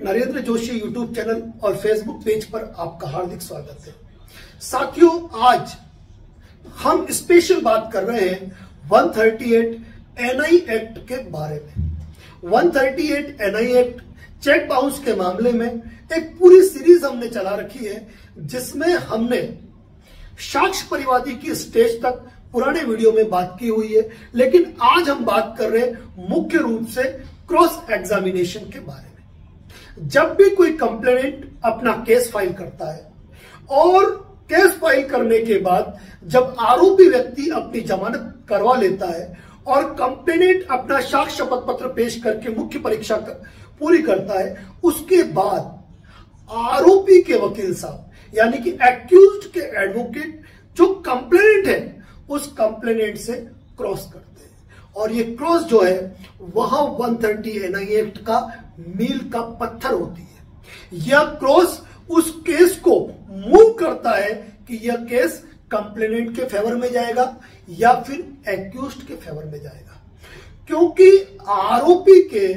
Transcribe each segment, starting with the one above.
Narendra Joshi YouTube channel और Facebook page पर आपका हार्दिक स्वागत है। साथियों, आज हम स्पेशल बात कर रहे हैं 138 एनआई एक्ट के बारे में। 138 एनआई एक्ट चेक बाउंस के मामले में एक पूरी सीरीज हमने चला रखी है, जिसमें हमने साक्ष्य परिवादी की स्टेज तक पुराने वीडियो में बात की हुई है, लेकिन आज हम बात कर रहे हैं मुख्य रूप से क्रॉस एग्जामिनेशन के बारे में। जब भी कोई कंप्लेनेंट अपना केस फाइल करता है और केस फाइल करने के बाद जब आरोपी व्यक्ति अपनी जमानत करवा लेता है और कंप्लेनेंट अपना साक्ष्य शपथ पत्र पेश करके मुख्य परीक्षा पूरी करता है, उसके बाद आरोपी के वकील साहब यानी कि एक्यूज्ड के एडवोकेट जो कंप्लेनेंट है उस कंप्लेनेंट से क्रॉस करते हैं, और ये क्रॉस जो है वहां 130 एनआई एक्ट का मील का पत्थर होती है। यह क्रॉस उस केस को मूव करता है कि यह केस कंप्लेनेंट के फेवर में जाएगा या फिर एक्यूज्ड के फेवर में जाएगा, क्योंकि आरोपी के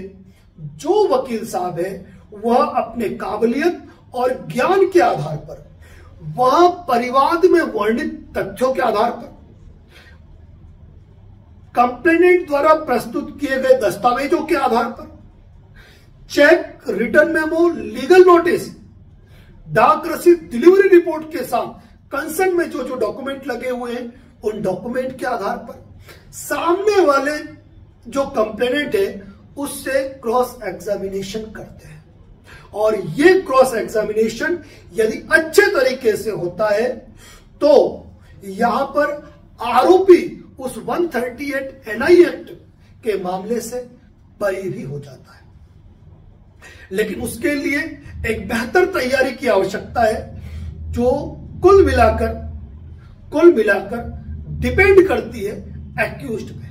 जो वकील साहब है वह अपने काबिलियत और ज्ञान के आधार पर, वह परिवाद में वर्णित तथ्यों के आधार पर, कंप्लेनेंट द्वारा प्रस्तुत किए गए दस्तावेजों के आधार पर, check, return memo, legal notice, डाक रसीद, डिलीवरी रिपोर्ट के साथ कंसर्न में जो डॉक्यूमेंट लगे हुए हैं उन डॉक्यूमेंट के आधार पर सामने वाले जो कंप्लेनेंट है उससे क्रॉस एग्जामिनेशन करते हैं। और ये क्रॉस एग्जामिनेशन यदि अच्छे तरीके से होता है तो यहां पर आरोपी उस 138 एनआई एक्ट के मामले से बरी भी हो जाता है। लेकिन उसके लिए एक बेहतर तैयारी की आवश्यकता है, जो कुल मिलाकर डिपेंड करती है एक्यूज्ड पे,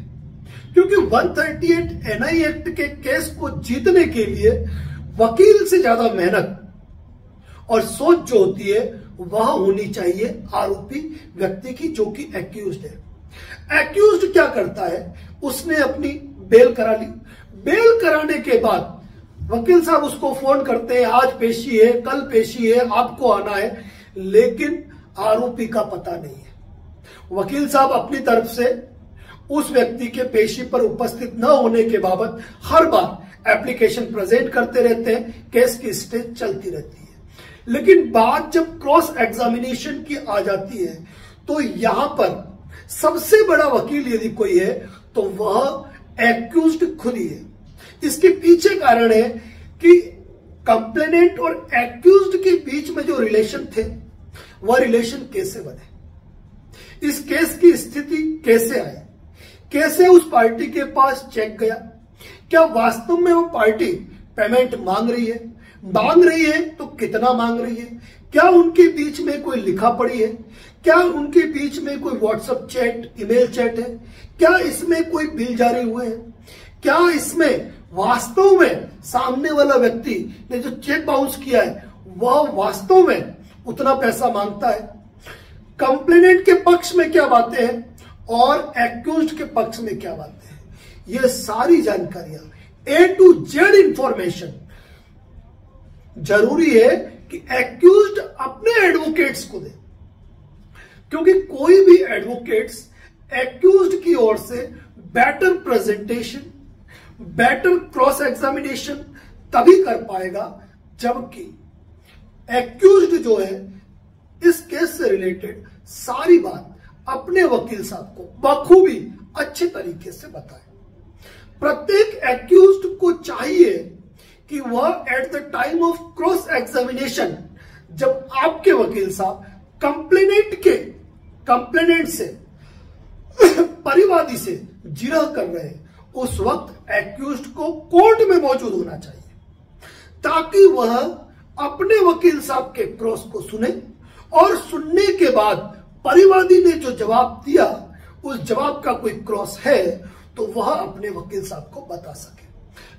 क्योंकि 138 एनआई एक्ट के केस को जीतने के लिए वकील से ज्यादा मेहनत और सोच जो होती है वह होनी चाहिए आरोपी व्यक्ति की, जो कि एक्यूज्ड है। एक्यूज्ड क्या करता है, उसने अपनी बेल करा ली। बेल कराने के बाद वकील साहब उसको फोन करते हैं, आज पेशी है, कल पेशी है, आपको आना है, लेकिन आरोपी का पता नहीं है। वकील साहब अपनी तरफ से उस व्यक्ति के पेशी पर उपस्थित न होने के बाबत हर बार एप्लीकेशन प्रेजेंट करते रहते हैं, केस की स्टेज चलती रहती है। लेकिन बात जब क्रॉस एग्जामिनेशन की आ जाती है तो यहां पर सबसे बड़ा वकील यदि कोई है तो वह एक्यूज्ड खुद ही है। इसके पीछे कारण है कि कंप्लेनेंट और एक्यूज्ड के बीच में जो रिलेशन थे वह रिलेशन कैसे बने, इस केस की स्थिति कैसे आई, कैसे उस पार्टी के पास चेक गया, क्या वास्तव में वो पार्टी पेमेंट मांग रही है तो कितना मांग रही है, क्या उनके बीच में कोई लिखा पड़ी है, क्या उनके बीच में कोई व्हाट्सएप चैट, ईमेल चैट है, क्या इसमें कोई बिल जारी हुए हैं, क्या इसमें वास्तव में सामने वाला व्यक्ति ने जो चेक बाउंस किया है वह वास्तव में उतना पैसा मांगता है, कंप्लेनेंट के पक्ष में क्या बातें हैं और एक्यूज्ड के पक्ष में क्या बातें हैं, ये सारी जानकारियां A to Z इंफॉर्मेशन जरूरी है कि एक्यूज्ड अपने एडवोकेट्स को दे, क्योंकि कोई भी एडवोकेट्स एक्यूज्ड की ओर से better presentation, better cross examination तभी कर पाएगा जबकि एक्यूज्ड जो है इस केस से रिलेटेड सारी बात अपने वकील साहब को बखूबी अच्छे तरीके से बताए। प्रत्येक एक्यूज्ड को चाहिए कि वह at the time of cross examination, जब आपके वकील साहब कंप्लेनेंट से परिवादी से जिरह कर रहे हैं, उस वक्त एक्यूज्ड को कोर्ट में मौजूद होना चाहिए, ताकि वह अपने वकील साहब के क्रॉस को सुने और सुनने के बाद परिवादी ने जो जवाब दिया उस जवाब का कोई क्रॉस है तो वह अपने वकील साहब को बता सके।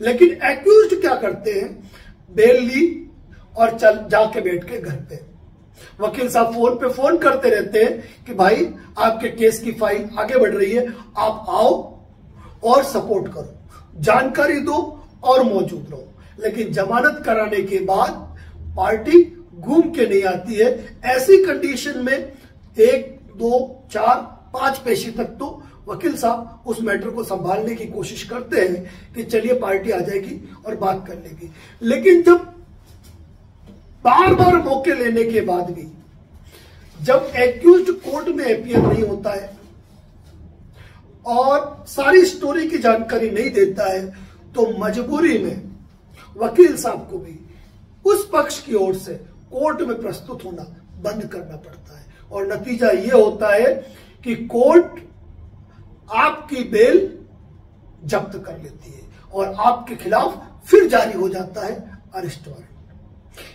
लेकिन एक्यूज्ड क्या करते हैं, बेल ली और चल जाके बैठ के घर पे वकील साहब फोन पे फोन करते रहते हैं कि भाई आपके केस की फाइल आगे बढ़ रही है, आप आओ और सपोर्ट करो, जानकारी दो और मौजूद रहो। लेकिन जमानत कराने के बाद पार्टी घूम के नहीं आती है। ऐसी कंडीशन में 1, 2, 4, 5 पेशी तक तो वकील साहब उस मैटर को संभालने की कोशिश करते हैं कि चलिए पार्टी आ जाएगी और बात कर लेगी। लेकिन जब बार बार मौके लेने के बाद भी जब एक्यूज्ड कोर्ट में अपीयर नहीं होता है और सारी स्टोरी की जानकारी नहीं देता है, तो मजबूरी में वकील साहब को भी उस पक्ष की ओर से कोर्ट में प्रस्तुत होना बंद करना पड़ता है। और नतीजा यह होता है कि कोर्ट आपकी बेल जब्त कर लेती है और आपके खिलाफ फिर जारी हो जाता है अरेस्ट वारंट।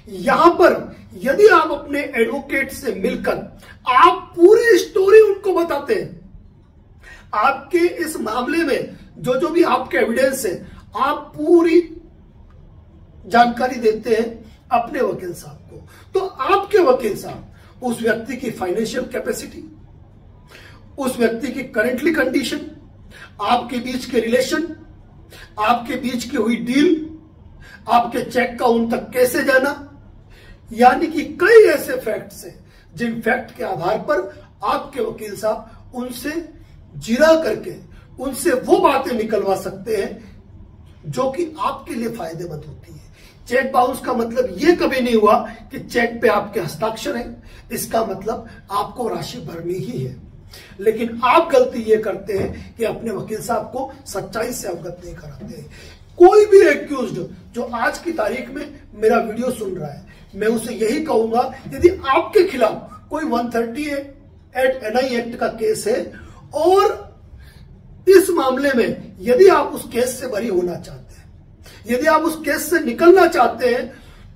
यहां पर यदि आप अपने एडवोकेट से मिलकर आप पूरी स्टोरी उनको बताते हैं, आपके इस मामले में जो भी आपके एविडेंस है, आप पूरी जानकारी देते हैं अपने वकील साहब को, तो आपके वकील साहब उस व्यक्ति की फाइनेंशियल कैपेसिटी, उस व्यक्ति की करेंटली कंडीशन, आपके बीच के रिलेशन, आपके बीच की हुई डील, आपके चेक का उन तक कैसे जाना, यानी कि कई ऐसे फैक्ट्स हैं जिन फैक्ट के आधार पर आपके वकील साहब उनसे जिरा करके उनसे वो बातें निकलवा सकते हैं जो कि आपके लिए फायदेमंद होती है। चेक बाउंस का मतलब यह कभी नहीं हुआ कि चेक पे आपके हस्ताक्षर हैं, इसका मतलब आपको राशि भरनी ही है। लेकिन आप गलती ये करते हैं कि अपने वकील साहब को सच्चाई से अवगत नहीं कराते। कोई भी एक्यूज्ड जो आज की तारीख में मेरा वीडियो सुन रहा है, मैं उसे यही कहूंगा, यदि आपके खिलाफ कोई 138 NI एक्ट का केस है और इस मामले में यदि आप उस केस से बरी होना चाहते हैं, यदि आप उस केस से निकलना चाहते हैं,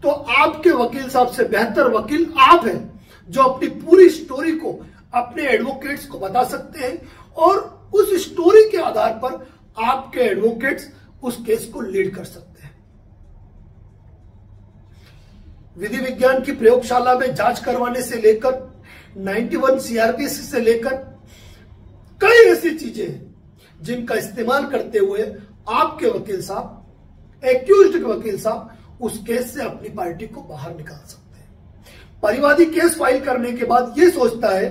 तो आपके वकील साहब से बेहतर वकील आप हैं जो अपनी पूरी स्टोरी को अपने एडवोकेट्स को बता सकते हैं और उस स्टोरी के आधार पर आपके एडवोकेट्स उस केस को लीड कर सकते हैं। विधि विज्ञान की प्रयोगशाला में जांच करवाने से लेकर 91 CRPC से लेकर कई ऐसी चीजें हैं जिनका इस्तेमाल करते हुए आपके वकील साहब, एक्यूज्ड के वकील साहब उस केस से अपनी पार्टी को बाहर निकाल सकते हैं। परिवादी केस फाइल करने के बाद यह सोचता है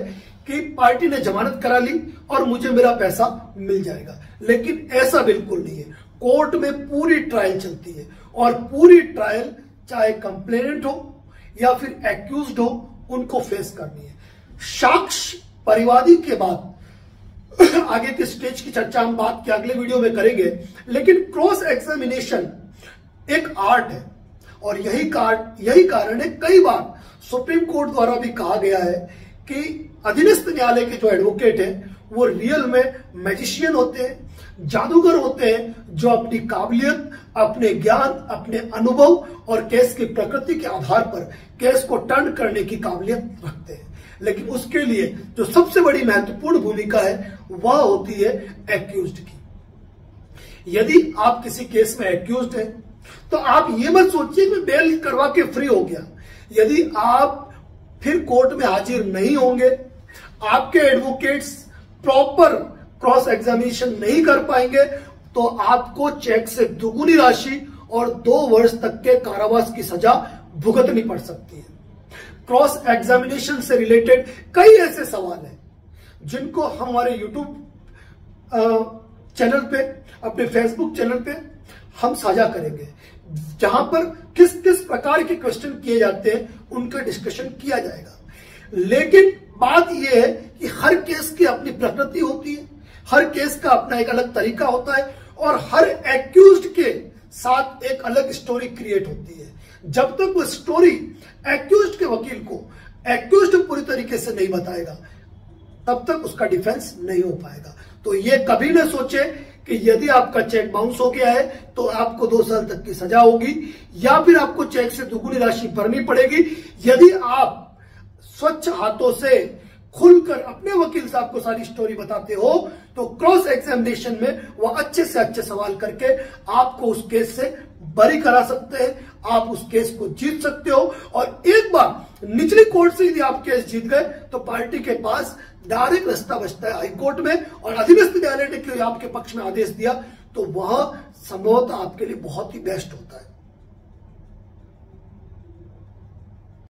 कि पार्टी ने जमानत करा ली और मुझे मेरा पैसा मिल जाएगा, लेकिन ऐसा बिल्कुल नहीं है। कोर्ट में पूरी ट्रायल चलती है और पूरी ट्रायल चाहे कंप्लेनेंट हो या फिर एक्यूज्ड हो, उनको फेस करनी है। साक्ष्य परिवादी के बाद आगे के स्टेज की चर्चा हम बात के अगले वीडियो में करेंगे, लेकिन क्रॉस एग्जामिनेशन एक आर्ट है और यही कारण है कई बार सुप्रीम कोर्ट द्वारा भी कहा गया है कि अधीनस्थ न्यायालय के जो एडवोकेट हैं वो रियल में मैजिशियन होते हैं, जादूगर होते हैं, जो अपनी काबिलियत, अपने ज्ञान, अपने अनुभव और केस की प्रकृति के आधार पर केस को टर्न करने की काबिलियत रखते हैं। लेकिन उसके लिए जो सबसे बड़ी महत्वपूर्ण भूमिका है वह होती है एक्यूज्ड की। यदि आप किसी केस में एक्यूज्ड हैं तो आप ये मत सोचिए कि बेल करवा के फ्री हो गया। यदि आप फिर कोर्ट में हाजिर नहीं होंगे, आपके एडवोकेट्स प्रॉपर क्रॉस एग्जामिनेशन नहीं कर पाएंगे, तो आपको चेक से दुगुनी राशि और 2 वर्ष तक के कारावास की सजा भुगतनी पड़ सकती है। क्रॉस एग्जामिनेशन से रिलेटेड कई ऐसे सवाल हैं जिनको हमारे यूट्यूब चैनल पे, अपने फेसबुक चैनल पे हम साझा करेंगे, जहां पर किस किस प्रकार के क्वेश्चन किए जाते हैं उनका डिस्कशन किया जाएगा। लेकिन बात यह है कि हर केस की अपनी प्रकृति होती है, हर केस का अपना एक अलग तरीका होता है और हर एक्यूज्ड के साथ एक अलग स्टोरी क्रिएट होती है। जब तक वो स्टोरी एक्यूज्ड के वकील को एक्यूज्ड पूरी तरीके से नहीं बताएगा, तब तक उसका डिफेंस नहीं हो पाएगा। तो ये कभी ना सोचे कि यदि आपका चेक बाउंस हो गया है तो आपको 2 साल तक की सजा होगी या फिर आपको चेक से दुगुनी राशि भरनी पड़ेगी। यदि आप स्वच्छ हाथों से खुलकर अपने वकील साहब को सारी स्टोरी बताते हो, तो क्रॉस एग्जामिनेशन में वो अच्छे से अच्छे सवाल करके आपको उस केस से बरी करा सकते हैं, आप उस केस को जीत सकते हो। और एक बार निचली कोर्ट से यदि आप केस जीत गए तो पार्टी के पास डायरेक्ट रास्ता बचता है हाई कोर्ट में, और अधीनस्थ न्यायालय ने आपके पक्ष में आदेश दिया तो वह संभवतः आपके लिए बहुत ही बेस्ट होता है।